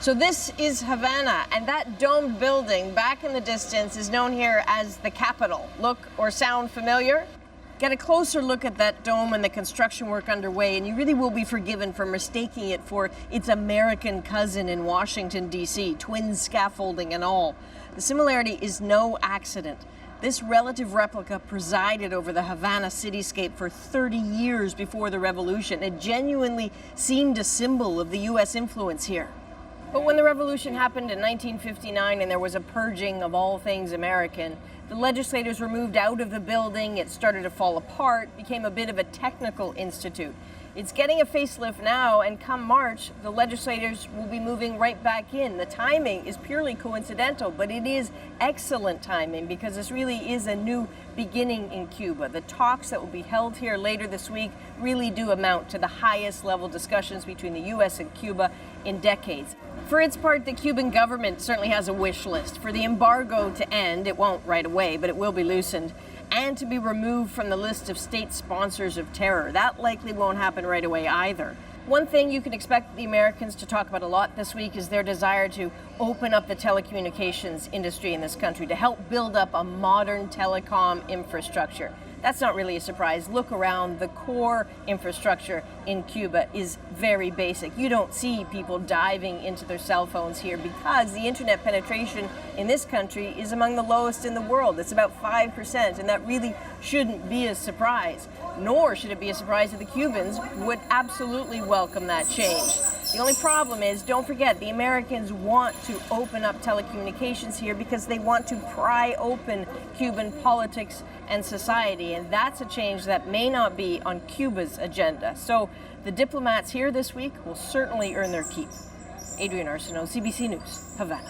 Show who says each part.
Speaker 1: So this is Havana, and that domed building back in the distance is known here as the Capitol. Look or sound familiar? Get a closer look at that dome and the construction work underway, and you really will be forgiven for mistaking it for its American cousin in Washington, D.C., twin scaffolding and all. The similarity is no accident. This relative replica presided over the Havana cityscape for 30 years before the revolution. It genuinely seemed a symbol of the U.S. influence here. But when the revolution happened in 1959 and there was a purging of all things American, the legislators were moved out of the building, it started to fall apart, became a bit of a technical institute. It's getting a facelift now, and come March, the legislators will be moving right back in. The timing is purely coincidental, but it is excellent timing because this really is a new beginning in Cuba. The talks that will be held here later this week really do amount to the highest level discussions between the U.S. and Cuba in decades. For its part, the Cuban government certainly has a wish list for the embargo to end. It won't right away, but it will be loosened, and to be removed from the list of state sponsors of terror. That likely won't happen right away either. One thing you can expect the Americans to talk about a lot this week is their desire to open up the telecommunications industry in this country, to help build up a modern telecom infrastructure. That's not really a surprise. Look around. The core infrastructure in Cuba is very basic. You don't see people diving into their cell phones here because the internet penetration in this country is among the lowest in the world. It's about 5%, and that really shouldn't be a surprise. Nor should it be a surprise that the Cubans would absolutely welcome that change. The only problem is, don't forget, the Americans want to open up telecommunications here because they want to pry open Cuban politics and society, and that's a change that may not be on Cuba's agenda. So the diplomats here this week will certainly earn their keep. Adrienne, Arsenault, CBC News, Havana.